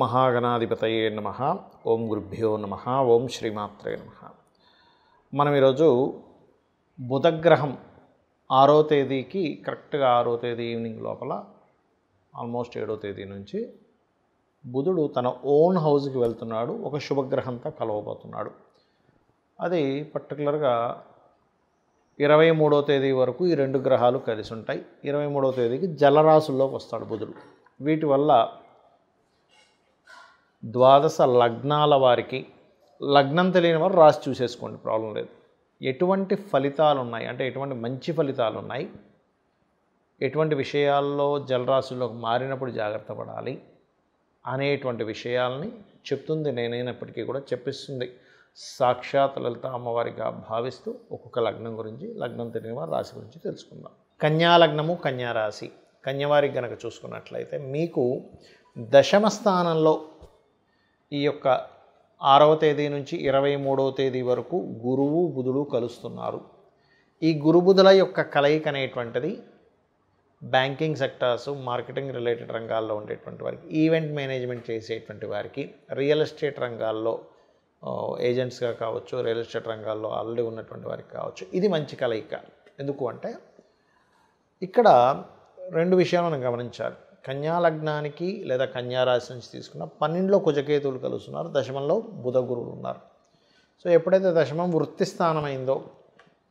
మహాగణాధిపతయే నమః. ఓం గురుభ్యో నమః. ఓం శ్రీమాత్రే నమః. మనం ఈరోజు బుధగ్రహం 6వ తేదీకి కరెక్ట్గా 6వ తేదీ ఈవినింగ్ లోపల ఆల్మోస్ట్ 7వ తేదీ నుంచి బుధుడు తన ఓన్ హౌస్కి వెళ్తున్నాడు. ఒక శుభగ్రహంతో కలవబోతున్నాడు. అది పర్టికులర్గా 23వ తేదీ వరకు ఈ రెండు గ్రహాలు కలిసి ఉంటాయి. 23వ తేదీకి జలరాశుల్లోకి వస్తాడు బుధుడు. వీటి వల్ల ద్వాదశ లగ్నాల వారికి, లగ్నం తెలియని వారు రాసి చూసేసుకోండి, ప్రాబ్లం లేదు. ఎటువంటి ఫలితాలు ఉన్నాయి అంటే ఎటువంటి మంచి ఫలితాలు ఉన్నాయి, ఎటువంటి విషయాల్లో జలరాశుల్లోకి మారినప్పుడు జాగ్రత్త పడాలి అనేటువంటి విషయాల్ని చెప్తుంది. నేనైనప్పటికీ కూడా చెప్పిస్తుంది సాక్షాత్ లలిత అమ్మవారిగా భావిస్తూ ఒక్కొక్క లగ్నం గురించి, లగ్నం తెలియని వారి రాశి గురించి తెలుసుకుందాం. కన్యా లగ్నము, కన్యా రాశి. కన్యవారికి గనక చూసుకున్నట్లయితే మీకు దశమ స్థానంలో ఈ యొక్క 6వ తేదీ నుంచి 23వ తేదీ వరకు గురువు బుధుడు కలుస్తున్నారు. ఈ గురుబుధుల యొక్క కలయిక అనేటువంటిది బ్యాంకింగ్ సెక్టార్స్, మార్కెటింగ్ రిలేటెడ్ రంగాల్లో ఉండేటువంటి వారికి, ఈవెంట్ మేనేజ్మెంట్ చేసేటువంటి వారికి, రియల్ ఎస్టేట్ రంగాల్లో ఏజెంట్స్గా కావచ్చు, రియల్ ఎస్టేట్ రంగాల్లో ఆల్రెడీ ఉన్నటువంటి వారికి కావచ్చు, ఇది మంచి కలయిక. ఎందుకు అంటే ఇక్కడ రెండు విషయాలు మనం గమనించాలి. కన్యా లగ్నానికి లేదా కన్యా రాశి నుంచి తీసుకున్న 12లో కుజకేతువులు కలుస్తున్నారు, దశమంలో బుధ గురువులు ఉన్నారు. సో ఎప్పుడైతే దశమం వృత్తి స్థానం అయిందో,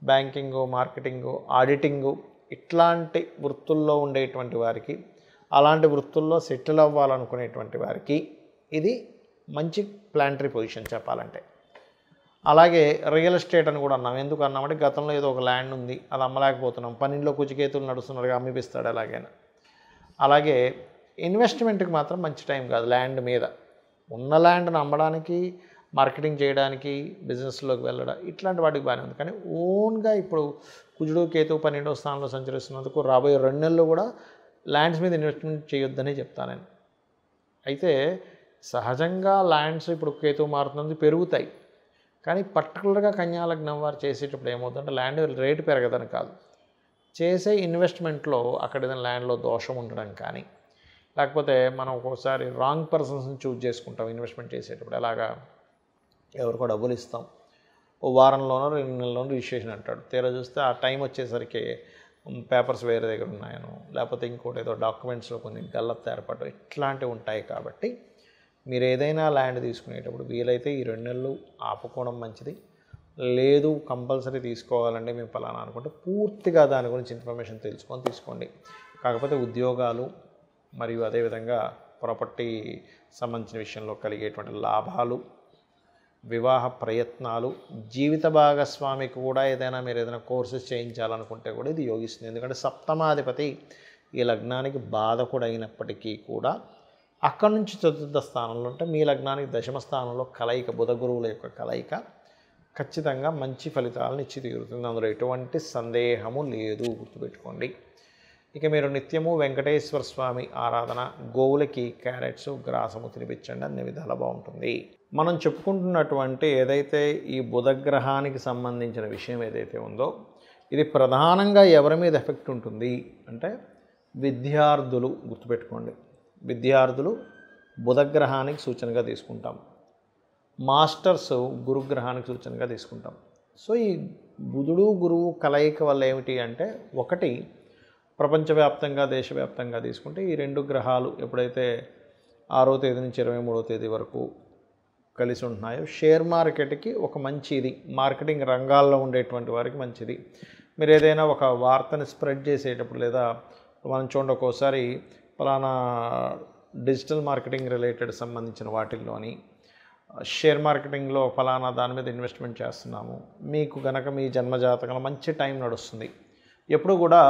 బ్యాంకింగు, మార్కెటింగు, ఆడిటింగు ఇట్లాంటి వృత్తుల్లో ఉండేటువంటి వారికి, అలాంటి వృత్తుల్లో సెటిల్ అవ్వాలనుకునేటువంటి వారికి ఇది మంచి ప్లానటరీ పొజిషన్ చెప్పాలంటే. అలాగే రియల్ ఎస్టేట్ అని కూడా అన్నాం. ఎందుకు అన్నామంటే గతంలో ఏదో ఒక ల్యాండ్ ఉంది, అది అమ్మలేకపోతున్నాం, 12లో కుజకేతువులు నడుస్తున్నారుగా, అమ్మిపిస్తాడు ఎలాగైనా. అలాగే ఇన్వెస్ట్మెంట్కి మాత్రం మంచి టైం కాదు. ల్యాండ్ మీద ఉన్న ల్యాండ్ను అమ్మడానికి, మార్కెటింగ్ చేయడానికి, బిజినెస్లోకి వెళ్ళడం ఇట్లాంటి వాటికి బాగానే ఉంది. కానీ ఓన్గా ఇప్పుడు కుజుడు కేతువు 12వ స్థానంలో సంచరిస్తున్నందుకు రాబోయే 2 నెలలు కూడా ల్యాండ్స్ మీద ఇన్వెస్ట్మెంట్ చేయొద్దని చెప్తాను నేను. అయితే సహజంగా ల్యాండ్స్ ఇప్పుడు కేతువు మారుతుంది, పెరుగుతాయి. కానీ పర్టికులర్గా కన్యా లగ్నం వారు చేసేటప్పుడు ఏమవుతుందంటే ల్యాండ్ రేటు పెరగదని కాదు, చేసే ఇన్వెస్ట్మెంట్లో అక్కడ ఏదైనా ల్యాండ్లో దోషం ఉండడం కానీ, లేకపోతే మనం ఒక్కోసారి రాంగ్ పర్సన్స్ని చూజ్ చేసుకుంటాం ఇన్వెస్ట్మెంట్ చేసేటప్పుడు. ఎలాగా ఎవరికో డబ్బులు ఇస్తాం, ఓ వారంలోనో 2 నెలల్లోనో రిజిస్ట్రేషన్ అంటాడు. తీరా చూస్తే ఆ టైం వచ్చేసరికి పేపర్స్ వేరే దగ్గర ఉన్నాయను, లేకపోతే ఇంకోటి ఏదో డాక్యుమెంట్స్లో కొన్ని గల్లత్తు ఏర్పడడం ఇట్లాంటివి ఉంటాయి. కాబట్టి మీరు ఏదైనా ల్యాండ్ తీసుకునేటప్పుడు వీలైతే ఈ 2 నెలలు ఆపుకోవడం మంచిది. లేదు కంపల్సరీ తీసుకోవాలంటే మేము ఫలానా అనుకుంటే పూర్తిగా దాని గురించి ఇన్ఫర్మేషన్ తెలుసుకొని తీసుకోండి. కాకపోతే ఉద్యోగాలు మరియు అదేవిధంగా ప్రాపర్టీ సంబంధించిన విషయంలో కలిగేటువంటి లాభాలు, వివాహ ప్రయత్నాలు, జీవిత భాగస్వామికి కూడా మీరు ఏదైనా కోర్సెస్ చేయించాలనుకుంటే కూడా ఇది యోగిస్తుంది. ఎందుకంటే సప్తమాధిపతి ఈ లగ్నానికి బాధకుడు అయినప్పటికీ కూడా అక్కడి నుంచి చతుర్థ స్థానంలో ఉంటే మీ లగ్నానికి దశమ స్థానంలో కలయిక, బుధ గురువుల యొక్క కలయిక ఖచ్చితంగా మంచి ఫలితాలను ఇచ్చి తీరుతుంది. అందులో ఎటువంటి సందేహము లేదు, గుర్తుపెట్టుకోండి. ఇక మీరు నిత్యము వెంకటేశ్వర స్వామి ఆరాధన, గోవులకి క్యారెట్స్, గ్రాసము తినిపించండి, అన్ని విధాలా బాగుంటుంది. మనం చెప్పుకుంటున్నటువంటి ఏదైతే ఈ బుధగ్రహానికి సంబంధించిన విషయం ఏదైతే ఉందో ఇది ప్రధానంగా ఎవరి మీద ఎఫెక్ట్ ఉంటుంది అంటే విద్యార్థులు. గుర్తుపెట్టుకోండి, విద్యార్థులు బుధగ్రహానికి సూచనగా తీసుకుంటాం, మాస్టర్స్ గురుగ్రహానికి సూచనగా తీసుకుంటాం. సో ఈ బుధుడు గురువు కలయిక వల్ల ఏమిటి అంటే, ఒకటి ప్రపంచవ్యాప్తంగా, దేశవ్యాప్తంగా తీసుకుంటే ఈ రెండు గ్రహాలు ఎప్పుడైతే 6వ తేదీ నుంచి 23వ తేదీ వరకు కలిసి ఉంటున్నాయో షేర్ మార్కెట్కి ఒక మంచిది, మార్కెటింగ్ రంగాల్లో ఉండేటువంటి వారికి మంచిది. మీరు ఏదైనా ఒక వార్తని స్ప్రెడ్ చేసేటప్పుడు, లేదా మనం చూడండి ఒక్కోసారి ఫలానా డిజిటల్ మార్కెటింగ్ రిలేటెడ్ సంబంధించిన వాటిల్లోని షేర్ మార్కెటింగ్లో ఫలానా దాని మీద ఇన్వెస్ట్మెంట్ చేస్తున్నాము, మీకు కనుక మీ జన్మజాతకంలో మంచి టైం నడుస్తుంది. ఎప్పుడు కూడా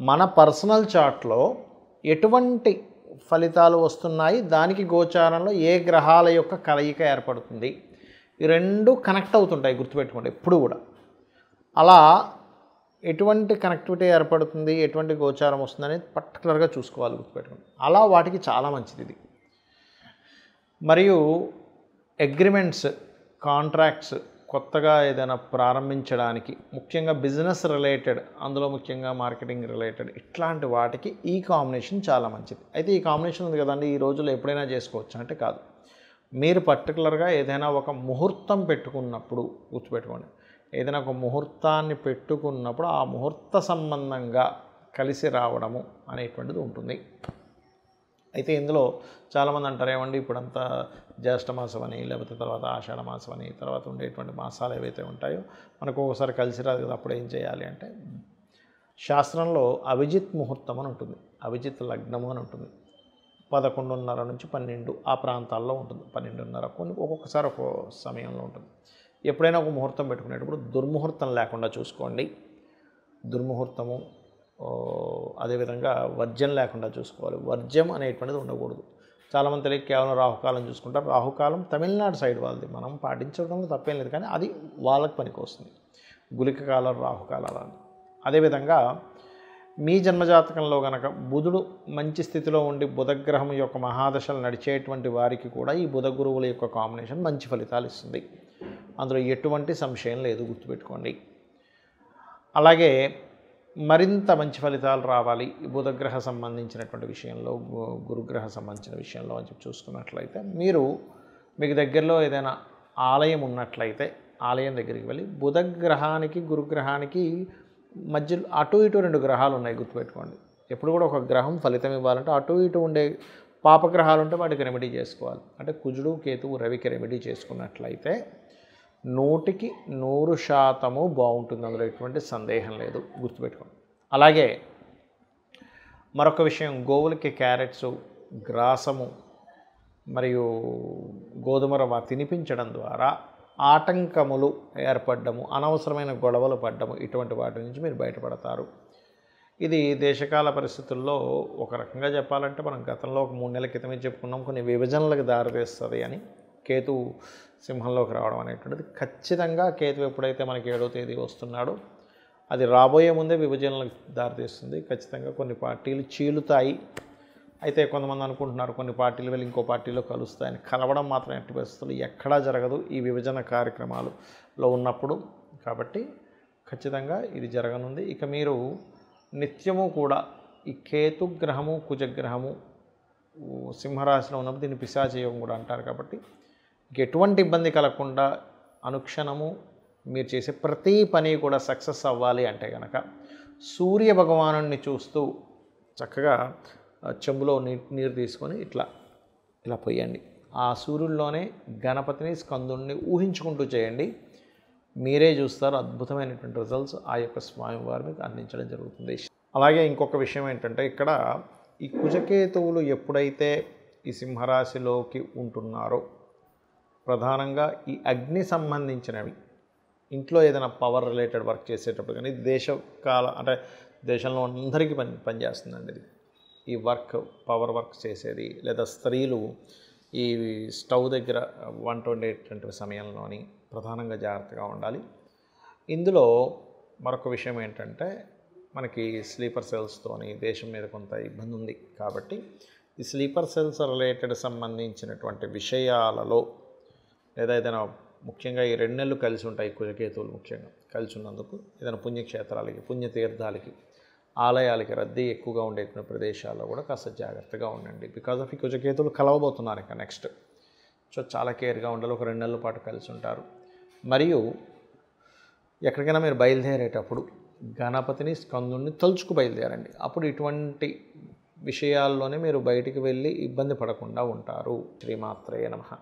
మన పర్సనల్ చార్ట్లో ఎటువంటి ఫలితాలు వస్తున్నాయి, దానికి గోచారంలో ఏ గ్రహాల యొక్క కలయిక ఏర్పడుతుంది, ఈ రెండు కనెక్ట్ అవుతుంటాయి. గుర్తుపెట్టుకోండి ఎప్పుడు కూడా అలా ఎటువంటి కనెక్టివిటీ ఏర్పడుతుంది, ఎటువంటి గోచారం వస్తుంది అనేది పర్టికులర్గా చూసుకోవాలి. గుర్తుపెట్టుకోండి అలా వాటికి చాలా మంచిది ఇది. మరియు అగ్రిమెంట్స్, కాంట్రాక్ట్స్ కొత్తగా ఏదైనా ప్రారంభించడానికి, ముఖ్యంగా బిజినెస్ రిలేటెడ్, అందులో ముఖ్యంగా మార్కెటింగ్ రిలేటెడ్ ఇట్లాంటి వాటికి ఈ కాంబినేషన్ చాలా మంచిది. అయితే ఈ కాంబినేషన్ ఉంది కదండి, ఈ రోజుల్లో ఎప్పుడైనా చేసుకోవచ్చు అంటే కాదు. మీరు పర్టికులర్గా ఏదైనా ఒక ముహూర్తం పెట్టుకున్నప్పుడు గుర్తుపెట్టుకోండి, ఏదైనా ఒక ముహూర్తాన్ని పెట్టుకున్నప్పుడు ఆ ముహూర్త సంబంధంగా కలిసి రావడము అనేటువంటిది ఉంటుంది. అయితే ఇందులో చాలామంది అంటారు ఏమండి ఇప్పుడంతా జ్యేష్ఠమాసం అని, లేకపోతే తర్వాత ఆషాఢ మాసం అని, తర్వాత ఉండేటువంటి మాసాలు ఏవైతే ఉంటాయో మనకు ఒకసారి కలిసి రాదు కదా, అప్పుడు ఏం చేయాలి అంటే, శాస్త్రంలో అభిజిత్ ముహూర్తం అని ఉంటుంది, అభిజిత్ లగ్నము అని ఉంటుంది. 11:30 నుంచి 12 ఆ ప్రాంతాల్లో ఉంటుంది. 12:30 కొన్ని ఒక్కొక్కసారి ఒక్కో సమయంలో ఉంటుంది. ఎప్పుడైనా ఒక ముహూర్తం పెట్టుకునేటప్పుడు దుర్ముహూర్తం లేకుండా చూసుకోండి. దుర్ముహూర్తము అదేవిధంగా వర్జ్యం లేకుండా చూసుకోవాలి. వర్జ్యం అనేటువంటిది ఉండకూడదు. చాలామంది తెలియక కేవలం రాహుకాలం చూసుకుంటారు. రాహుకాలం తమిళనాడు సైడ్ వాళ్ళది, మనం పాటించడంలో తప్పేం లేదు, కానీ అది వాళ్ళకి పనికి వస్తుంది. గుళిక కాలం, రాహుకాలాలని. అదేవిధంగా మీ జన్మజాతకంలో కనుక బుధుడు మంచి స్థితిలో ఉండి బుధగ్రహం యొక్క మహాదశలు నడిచేటువంటి వారికి కూడా ఈ బుధ గురువుల యొక్క కాంబినేషన్ మంచి ఫలితాలు ఇస్తుంది. అందులో ఎటువంటి సంశయం లేదు, గుర్తుపెట్టుకోండి. అలాగే మరింత మంచి ఫలితాలు రావాలి ఈ బుధగ్రహ సంబంధించినటువంటి విషయంలో, గురుగ్రహ సంబంధించిన విషయంలో అని చెప్పి చూసుకున్నట్లయితే, మీకు దగ్గరలో ఏదైనా ఆలయం ఉన్నట్లయితే ఆలయం దగ్గరికి వెళ్ళి బుధగ్రహానికి గురుగ్రహానికి మధ్యలో అటు ఇటు 2 గ్రహాలు ఉన్నాయి, గుర్తుపెట్టుకోండి. ఎప్పుడు కూడా ఒక గ్రహం ఫలితం ఇవ్వాలంటే అటు ఇటు ఉండే పాపగ్రహాలు ఉంటే వాటికి రెమెడీ చేసుకోవాలి. అంటే కుజుడు, కేతువు, రవికి రెమెడీ చేసుకున్నట్లయితే 100% బాగుంటుంది, అందులో ఎటువంటి సందేహం లేదు, గుర్తుపెట్టుకోండి. అలాగే మరొక విషయం, గోవులకి క్యారెట్స్, గ్రాసము మరియు గోధుమ రవ్వ తినిపించడం ద్వారా ఆటంకములు ఏర్పడము, అనవసరమైన గొడవలు పడ్డము, ఇటువంటి వాటి నుంచి మీరు బయటపడతారు. ఇది దేశకాల పరిస్థితుల్లో ఒక రకంగా చెప్పాలంటే మనం గతంలో ఒక 3 నెలల క్రితమే చెప్పుకున్నాం, కొన్ని విభజనలకు దారితీస్తుంది అని. కేతు సింహంలోకి రావడం అనేటువంటిది ఖచ్చితంగా, కేతు ఎప్పుడైతే మనకి 7వ తేదీ వస్తున్నాడో అది రాబోయే ముందే విభజనలకు దారితీస్తుంది. ఖచ్చితంగా కొన్ని పార్టీలు చీలుతాయి. అయితే కొంతమంది అనుకుంటున్నారు కొన్ని పార్టీలు వెళ్ళి ఇంకో పార్టీలో కలుస్తాయని. కలవడం మాత్రం ఎట్టి పరిస్థితులు ఎక్కడా జరగదు ఈ విభజన కార్యక్రమాలలో ఉన్నప్పుడు. కాబట్టి ఖచ్చితంగా ఇది జరగనుంది. ఇక మీరు నిత్యము కూడా ఈ కేతుగ్రహము, కుజగ్రహము సింహరాశిలో ఉన్నప్పుడు దీన్ని పిశాచయోగం కూడా అంటారు. కాబట్టి ఎటువంటి ఇబ్బంది కలగకుండా అనుక్షణము మీరు చేసే ప్రతి పని కూడా సక్సెస్ అవ్వాలి అంటే కనుక సూర్య భగవానుడిని చూస్తూ చక్కగా చెంబులో నీరు తీసుకొని ఇలా పోయండి. ఆ సూర్యుల్లోనే గణపతిని, స్కందుడిని ఊహించుకుంటూ చేయండి. మీరే చూస్తారు అద్భుతమైనటువంటి రిజల్ట్స్ ఆ యొక్క స్వామివారు మీకు అందించడం జరుగుతుంది. అలాగే ఇంకొక విషయం ఏంటంటే, ఇక్కడ ఈ కుజకేతువులు ఎప్పుడైతే ఈ సింహరాశిలోకి ఉంటున్నారో ప్రధానంగా ఈ అగ్ని సంబంధించినవి, ఇంట్లో ఏదైనా పవర్ రిలేటెడ్ వర్క్ చేసేటప్పుడు కానీ, దేశకాల అంటే దేశంలో అందరికీ పనిచేస్తుందండి ఇది. ఈ పవర్ వర్క్ చేసేది, లేదా స్త్రీలు ఈ స్టవ్ దగ్గర వంట వండేటువంటి సమయంలోని ప్రధానంగా జాగ్రత్తగా ఉండాలి. ఇందులో మరొక విషయం ఏంటంటే, మనకి స్లీపర్ సెల్స్తోని దేశం మీద కొంత ఇబ్బంది ఉంది. కాబట్టి ఈ స్లీపర్ సెల్స్ రిలేటెడ్ సంబంధించినటువంటి విషయాలలో, లేదా ఏదైనా ముఖ్యంగా ఈ 2 నెలలు కలిసి ఉంటాయి కుజకేతువులు ముఖ్యంగా కలిసి ఉన్నందుకు, ఏదైనా పుణ్యక్షేత్రాలకి, పుణ్యతీర్థాలకి, ఆలయాలకి రద్దీ ఎక్కువగా ఉండేటువంటి ప్రదేశాల్లో కూడా కాస్త జాగ్రత్తగా ఉండండి. బికాజ్ ఆఫ్ ఈ కుజకేతువులు కలవబోతున్నారు ఇంకా నెక్స్ట్. సో చాలా కేర్గా ఉండాలి. ఒక 2 నెలల పాటు కలిసి ఉంటారు. మరియు ఎక్కడికైనా మీరు బయలుదేరేటప్పుడు గణపతిని, స్కందుడిని తలుచుకు బయలుదేరండి. అప్పుడు ఇటువంటి విషయాల్లోనే మీరు బయటికి వెళ్ళి ఇబ్బంది పడకుండా ఉంటారు. శ్రీమాత్రేయ నమః.